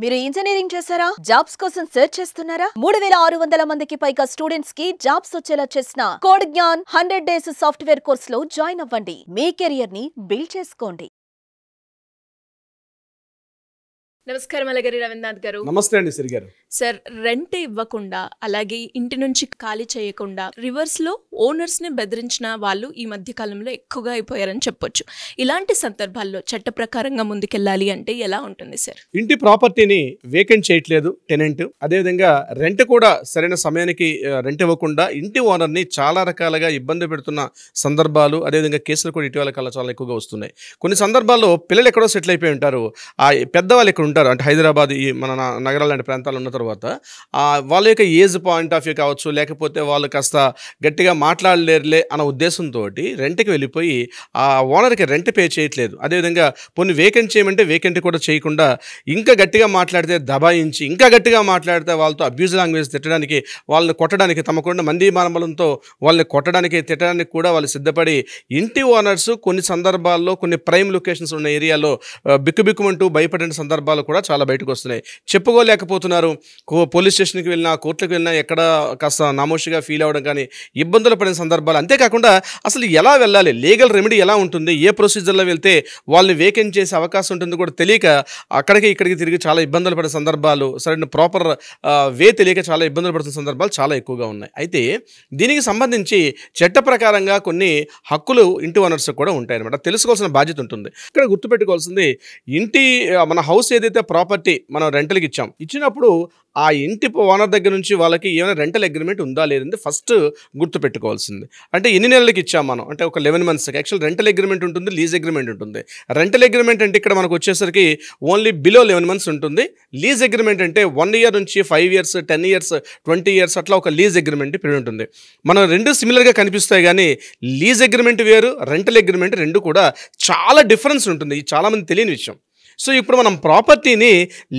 మీరు ఇంజనీరింగ్ చేశారా? జాబ్స్ కోసం సెర్చ్ చేస్తున్నారా? 3600 మందికి పైగా స్టూడెంట్స్ కి జాబ్స్ వచ్చేలా చేసిన కోడ్ జ్ఞాన్ 100 డేస్ సాఫ్ట్వేర్ కోర్సులో జాయిన్ అవ్వండి. మీ కెరియర్ ని బిల్డ్ చేసుకోండి. నమస్కారం అలగరి రవీంద్రనాథ్ గారు. నమస్తే అండి సిరి గారు. సార్, రెంట్ ఇవ్వకుండా అలాగే ఇంటి నుంచి ఖాళీ చేయకుండా రివర్స్ లో ఓనర్స్ ని బెదిరించిన వాళ్ళు ఈ మధ్య కాలంలో ఎక్కువగా అయిపోయారని చెప్పొచ్చు. ఇలాంటి సందర్భాల్లో చట్ట ప్రకారంగా ముందుకెళ్ళాలి అంటే ఎలా ఉంటుంది సార్? ఇంటి ప్రాపర్టీని వేకెంట్ చేయట్లేదు టెనెంట్, అదేవిధంగా రెంట్ కూడా సరైన సమయానికి రెంట్ ఇవ్వకుండా ఇంటి ఓనర్ ని చాలా రకాలుగా ఇబ్బంది పెడుతున్న సందర్భాలు, అదేవిధంగా కేసులు కూడా ఇటీవల కాలంలో చాలా ఎక్కువగా వస్తున్నాయి. కొన్ని సందర్భాల్లో పిల్లలు ఎక్కడో సెటిల్ అయిపోయి ఉంటారు, ఆ పెద్దవాళ్ళు ఇక్కడ ఉంటారు, అంటే హైదరాబాద్ ఈ మన నగరాలు లాంటి ప్రాంతాలు ఉన్న తర్వాత వాళ్ళ యొక్క ఏజ్ పాయింట్ ఆఫ్ వ్యూ కావచ్చు, లేకపోతే వాళ్ళు కాస్త గట్టిగా మాట్లాడలేరులే అన్న ఉద్దేశంతో రెంట్కి వెళ్ళిపోయి ఆ ఓనర్కి రెంట్ పే చేయట్లేదు. అదేవిధంగా కొన్ని వేకెంట్ చేయమంటే వేకెంట్ కూడా చేయకుండా ఇంకా గట్టిగా మాట్లాడితే దబాయించి, ఇంకా గట్టిగా మాట్లాడితే వాళ్ళతో అబ్యూజ్ లాంగ్వేజ్ తిట్టడానికి, వాళ్ళని కొట్టడానికి, తమకుండా మంది మానబలంతో వాళ్ళని కొట్టడానికి తిట్టడానికి కూడా వాళ్ళు సిద్ధపడి ఇంటి ఓనర్స్ కొన్ని సందర్భాల్లో కొన్ని ప్రైమ్ లొకేషన్స్ ఉన్న ఏరియాలో బిక్కుబిక్కుమంటూ భయపడిన సందర్భాలు కూడా చాలా బయటకు వస్తున్నాయి. చెప్పుకోలేకపోతున్నారు. పోలీస్ స్టేషన్కి వెళ్ళినా, కోర్టులకు వెళ్ళినా ఎక్కడ కాస్త నామోషిగా ఫీల్ అవ్వడం కానీ, ఇబ్బందులు పడిన సందర్భాలు. అంతేకాకుండా అసలు ఎలా వెళ్ళాలి, లీగల్ రెమెడీ ఎలా ఉంటుంది, ఏ ప్రొసీజర్లో వెళ్తే వాళ్ళని వేకెంట్ చేసే అవకాశం ఉంటుంది కూడా తెలియక అక్కడికి ఇక్కడికి తిరిగి చాలా ఇబ్బందులు పడే సందర్భాలు, సరైన ప్రాపర్ వే తెలియక చాలా ఇబ్బందులు పడుతున్న సందర్భాలు చాలా ఎక్కువగా ఉన్నాయి. అయితే దీనికి సంబంధించి చట్ట ప్రకారంగా కొన్ని హక్కులు ఇంటి ఓనర్స్ కూడా ఉంటాయన్నమాట. తెలుసుకోవాల్సిన బాధ్యత ఉంటుంది. ఇక్కడ గుర్తుపెట్టుకోవాల్సింది, ఇంటి మన హౌస్ ఏదైతే ప్రాపర్టీ మనం రెంటల్కి ఇచ్చినప్పుడు ఆ ఇంటి ఓనర్ దగ్గర నుంచి వాళ్ళకి ఏమైనా రెంటల్ అగ్రిమెంట్ ఉందా లేదంటే ఫస్ట్ గుర్తుపెట్టుకోవాల్సింది. అంటే ఎన్ని నెలలకి ఇచ్చాం మనం అంటే ఒక 11 monthsకి యాక్చువల్ రెంటల్ అగ్రిమెంట్ ఉంటుంది, లీజ్ అగ్రిమెంట్ ఉంటుంది. రెంటల్ అగ్రిమెంట్ అంటే ఇక్కడ మనకు వచ్చేసరికి ఓన్లీ బిలో 11 months ఉంటుంది. లీజ్ అగ్రిమెంట్ అంటే 1 year నుంచి 5 years, 10 years, 20 years అట్లా ఒక లీజ్ అగ్రిమెంట్ పీరియడ్ ఉంటుంది. మనం రెండు సిమిలర్గా కనిపిస్తాయి కానీ లీజ్ అగ్రిమెంట్ వేరు, రెంటల్ అగ్రిమెంట్ రెండు కూడా చాలా డిఫరెన్స్ ఉంటుంది. ఇది చాలామంది తెలియని విషయం. సో ఇప్పుడు మనం ప్రాపర్టీని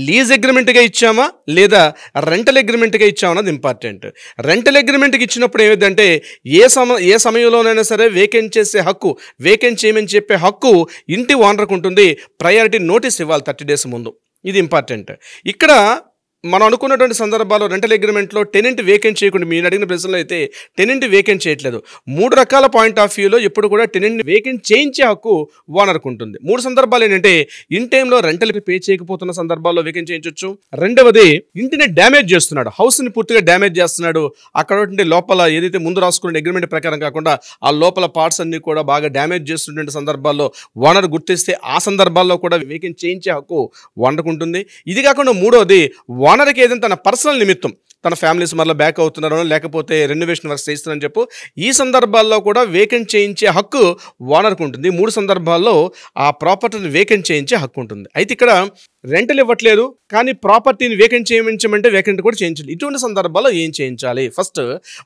లీజ్ అగ్రిమెంట్గా ఇచ్చామా లేదా రెంటల్ అగ్రిమెంట్గా ఇచ్చామా అన్నది ఇంపార్టెంట్. రెంటల్ అగ్రిమెంట్కి ఇచ్చినప్పుడు ఏమిటంటే ఏ సమయంలోనైనా సరే వేకెంట్ చేసే హక్కు, వేకెంట్ చేయమని చెప్పే హక్కు ఇంటి ఓనర్కి ఉంటుంది. ప్రయారిటీ నోటీస్ ఇవ్వాలి 30 days ముందు. ఇది ఇంపార్టెంట్. ఇక్కడ మనం అనుకున్నటువంటి సందర్భాల్లో రెంటల్ అగ్రిమెంట్లో టెనెంట్ వేకెంట్ చేయకుండా, మీరు అడిగిన ప్రశ్నలో అయితే టెనెంట్ వేకెంట్ చేయట్లేదు. 3 రకాల పాయింట్ ఆఫ్ వ్యూలో ఎప్పుడు కూడా టెనెంట్ వేకెంట్ చేయించే హక్కు ఓనర్కు ఉంటుంది. 3 సందర్భాలు ఏంటంటే ఇన్ టైంలో రెంటల్ పే చేయకపోతున్న సందర్భాల్లో వేకెంట్ చేయించవచ్చు. రెండవది, ఇంటిని డ్యామేజ్ చేస్తున్నాడు, హౌస్ని పూర్తిగా డ్యామేజ్ చేస్తున్నాడు, అక్కడ లోపల ఏదైతే ముందు రాసుకున్న అగ్రిమెంట్ ప్రకారం కాకుండా ఆ లోపల పార్ట్స్ అన్ని కూడా బాగా డ్యామేజ్ చేస్తున్నటువంటి సందర్భాల్లో ఓనర్ గుర్తిస్తే ఆ సందర్భాల్లో కూడా వేకెంట్ చేయించే హక్కు ఓనర్కు ఉంటుంది. ఇది కాకుండా మూడవది, ఓనర్కి ఏదైనా తన పర్సనల్ నిమిత్తం తన ఫ్యామిలీస్ మళ్ళీ బ్యాక్ అవుతున్నారో లేకపోతే రెనోవేషన్ వర్క్స్ చేస్తున్నారని చెప్పు ఈ సందర్భాల్లో కూడా వేకెంట్ చేయించే హక్కు ఓనర్కు ఉంటుంది. 3 సందర్భాల్లో ఆ ప్రాపర్టీని వేకెంట్ చేయించే హక్కు ఉంటుంది. అయితే ఇక్కడ రెంటల్ ఇవ్వట్లేదు కానీ ప్రాపర్టీని వేకెంట్ చేయించమంటే వేకెంట్ కూడా చేయించాలి. ఇటువంటి సందర్భాల్లో ఏం చేయించాలి? ఫస్ట్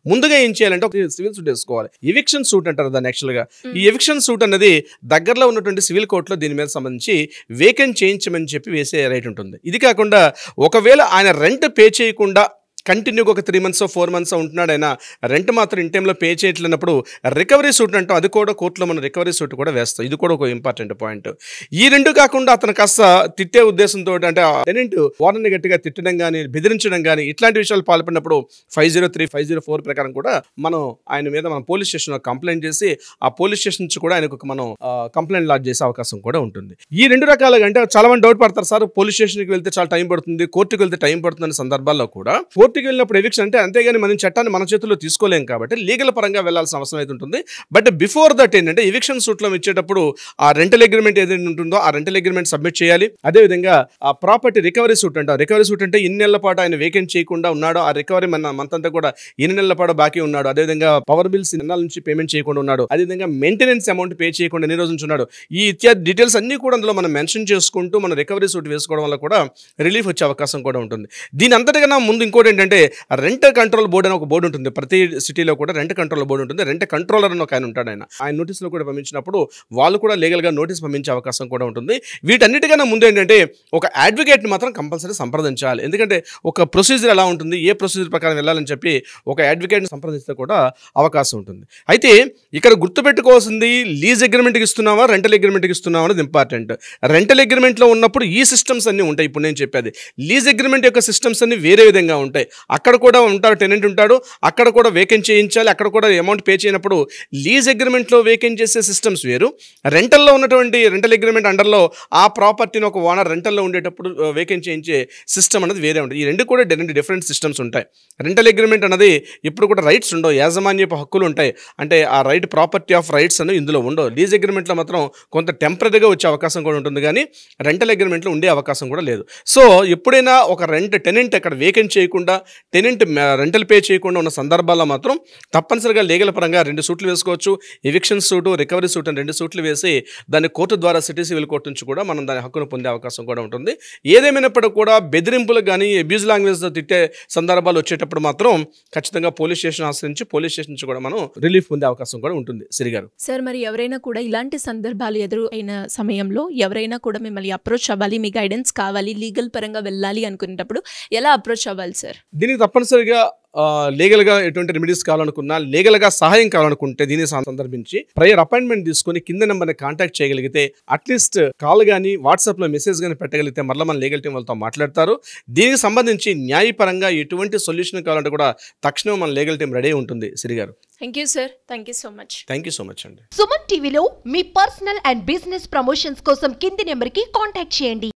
ముందుగా ఏం చేయాలంటే ఒక సివిల్ సూట్ వేసుకోవాలి. ఎవిక్షన్ సూట్ అంటారు దాన్ని. యాక్చువల్గా ఈ ఎవిక్షన్ సూట్ అనేది దగ్గరలో ఉన్నటువంటి సివిల్ కోర్టులో దీని మీద సంబంధించి వేకెంట్ చేయించమని చెప్పి వేసే రైట్ ఉంటుంది. ఇది కాకుండా ఒకవేళ ఆయన రెంట్ పే చేయకుండా కంటిన్యూగా ఒక 3 months 4 months ఉంటున్నాడు, అయినా రెంట్ మాత్రం ఇన్ టైంలో పే చేయట్లేనప్పుడు రికవరీ సూట్ అంటాం. అది కూడా కోర్టులో మనం రికవరీ సూట్ కూడా వేస్తాం. ఇది కూడా ఒక ఇంపార్టెంట్ పాయింట్. ఈ రెండు కాకుండా అతను కాస్త తిట్టే ఉద్దేశంతో అంటే టెనెంట్ ఓనర్ని గట్టిగా తిట్టడం కానీ, బెదిరించడం కానీ ఇట్లాంటి విషయాలు పాల్పడినప్పుడు 503, 504 ప్రకారం కూడా మనం ఆయన మీద మనం పోలీస్ స్టేషన్లో కంప్లైంట్ చేసి ఆ పోలీస్ స్టేషన్ నుంచి కూడా ఆయనకు మనం కంప్లైంట్ లాడ్జ్ చేసే అవకాశం కూడా ఉంటుంది. ఈ రెండు రకాలుగా అంటే చాలా మంది డౌట్ పడతారు, సార్ పోలీస్ స్టేషన్కి వెళ్తే చాలా టైం పడుతుంది, కోర్టుకు వెళ్తే టైం పడుతుంది అనే సందర్భాల్లో కూడా వెళ్ళినప్పుడు ఎవిక్షన్ అంటే అంతేగాని మనం చట్టాన్ని మన చేతుల్లో తీసుకోలేం కాబట్టి లీగల్ పరంగా వెళ్లాల్సిన అవసరం అయితే ఉంటుంది. బట్ బిఫోర్ దట్ ఏంటంటే ఎవిక్షన్ సూట్లో ఇచ్చేటప్పుడు ఆ రెంటల్ అగ్రిమెంట్ ఏదైతే ఉంటుందో ఆ రెంటల్ అగ్రిమెంట్ సబ్మిట్ చేయాలి. అదేవిధంగా ఆ ప్రాపర్టీ రికవరీ సూట్ అంటారు. రికవరీ సూట్ అంటే ఎన్ని నెలల పాటు ఆయన వేకెంట్ చేయకుండా ఉన్నాడో, ఆ రికవరీ మంత్ అంతా కూడా ఎన్ని నెలల పాటు బాకీ ఉన్నాడు, అదేవిధంగా పవర్ బిల్స్ నెలల నుంచి పేమెంట్ చేయకుండా ఉన్నాడు, అదేవిధంగా మెయింటెనెన్స్ అమౌంట్ పే చేయకుండా ఎన్ని రోజుల నుంచి ఉన్నాడు, ఈ ఇత్యాది డీటెయిల్స్ అన్ని కూడా అందులో మనం మెన్షన్ చేసుకుంటూ మనం రికవరీ సూట్ వేసుకోవడం వల్ల కూడా రిలీఫ్ వచ్చే అవకాశం కూడా ఉంటుంది. దీని అంతటికన్నా ముందు ఇంకోటి ఏంటంటే ఎందుకంటే రెంట్ కంట్రోల్ బోర్డు అని ఒక బోర్డు ఉంటుంది, ప్రతి సిటీలో కూడా రెంట్ కంట్రోల్ బోర్డు ఉంటుంది. రెంట్ కంట్రోలర్ అని ఒక ఆయన ఉంటాడు. ఆయన నోటీసులు కూడా పంపించినప్పుడు వాళ్ళు కూడా లీగల్గా నోటీస్ పంపించే అవకాశం కూడా ఉంటుంది. వీటన్నిటికన్నా ముందు ఏంటంటే ఒక అడ్వకేట్ని మాత్రం కంపల్సరీ సంప్రదించాలి. ఎందుకంటే ఒక ప్రొసీజర్ ఎలా ఉంటుంది, ఏ ప్రొసీజర్ ప్రకారం వెళ్ళాలని చెప్పి ఒక అడ్వకేట్ని సంప్రదిస్తే కూడా అవకాశం ఉంటుంది. అయితే ఇక్కడ గుర్తుపెట్టుకోవాల్సింది లీజ్ అగ్రిమెంట్కి ఇస్తున్నావా రెంటల్ అగ్రిమెంట్కి ఇస్తున్నావా అనేది ఇంపార్టెంట్. రెంటల్ అగ్రిమెంట్లో ఉన్నప్పుడు ఈ సిస్టమ్స్ అన్నీ ఉంటాయి. ఇప్పుడు నేను చెప్పేది లీజ్ అగ్రిమెంట్ యొక్క సిస్టమ్స్ అన్ని వేరే విధంగా ఉంటాయి. అక్కడ కూడా ఉంటారు, టెనెంట్ ఉంటాడు, అక్కడ కూడా వేకెంట్ చేయించాలి, అక్కడ కూడా అమౌంట్ పే చేయనప్పుడు లీజ్ అగ్రిమెంట్లో వేకెంట్ చేసే సిస్టమ్స్ వేరు. రెంటల్లో ఉన్నటువంటి రెంటల్ అగ్రిమెంట్ అండర్లో ఆ ప్రాపర్టీని ఒక ఓనర్ రెంటల్లో ఉండేటప్పుడు వేకెంట్ చేయించే సిస్టమ్ అనేది వేరే ఉంటుంది. ఈ రెండు కూడా డిఫరెంట్ సిస్టమ్స్ ఉంటాయి. రెంటల్ అగ్రిమెంట్ అనేది ఇప్పుడు కూడా రైట్స్ ఉండవు, యాజమాన్యపు హక్కులు ఉంటాయి. అంటే ఆ రైట్ ప్రాపర్టీ ఆఫ్ రైట్స్ అనేవి ఇందులో ఉండవు. లీజ్ అగ్రిమెంట్లో మాత్రం కొంత టెంపరీగా వచ్చే అవకాశం కూడా ఉంటుంది, కానీ రెంటల్ అగ్రిమెంట్లో ఉండే అవకాశం కూడా లేదు. సో ఎప్పుడైనా ఒక టెనెంట్ అక్కడ వేకెంట్ చేయకుండా, టెనెంట్ రెంటల్ పే చేయకుండా ఉన్న సందర్భాల్లో మాత్రం తప్పనిసరిగా లీగల్ పరంగా 2 సూట్లు వేసుకోవచ్చు. ఎవిక్షన్ సూటు, రికవరీ సూట్ అని 2 సూట్లు వేసి దాన్ని కోర్టు ద్వారా సిటీ సివిల్ కోర్టు నుంచి కూడా మనం దాని హక్కును పొందే అవకాశం కూడా ఉంటుంది. ఏదేమైనప్పటికీ కూడా బెదిరింపులకు కానీ అబ్యూజ్ లాంగ్వేజ్తో తిట్టే సందర్భాలు వచ్చేటప్పుడు మాత్రం ఖచ్చితంగా పోలీస్ స్టేషన్ ఆశ్రయించి పోలీస్ స్టేషన్ నుంచి కూడా మనం రిలీఫ్ పొందే అవకాశం కూడా ఉంటుంది. సిరిగారు సార్, మరి ఎవరైనా కూడా ఇలాంటి సందర్భాలు ఎదురైన సమయంలో ఎవరైనా కూడా మిమ్మల్ని అప్రోచ్ అవ్వాలి, మీ గైడెన్స్ కావాలి, లీగల్ పరంగా వెళ్ళాలి అనుకునేటప్పుడు ఎలా అప్రోచ్ అవ్వాలి సార్? దీనికి తప్పనిసరిగా లీగల్గా ఎటువంటి రెమెడీస్ కావాలనుకున్నా, లీగల్గా సహాయం కావాలనుకుంటే దీన్ని సందర్భించి ప్రయర్ అపాయింట్మెంట్ తీసుకుని కింద నెంబర్ని కాంటాక్ట్ చేయగలిగితే, అట్లీస్ట్ కాల్ కానీ వాట్సాప్లో మెసేజ్ కానీ పెట్టగలిగితే మరలా మన లీగల్ టీం వాళ్ళతో మాట్లాడతారు. దీనికి సంబంధించి న్యాయపరంగా ఎటువంటి సొల్యూషన్ కావాలంటే కూడా తక్షణం మన లీగల్ టీం రెడీ ఉంటుంది. సిరిగారు thank you sir, thank you so much. Thank you so much అండి. సుమన్ టీవీలో మీ పర్సనల్ అండ్ బిజినెస్ ప్రమోషన్స్ కోసం కింది నెంబర్కి కాంటాక్ట్ చేయండి.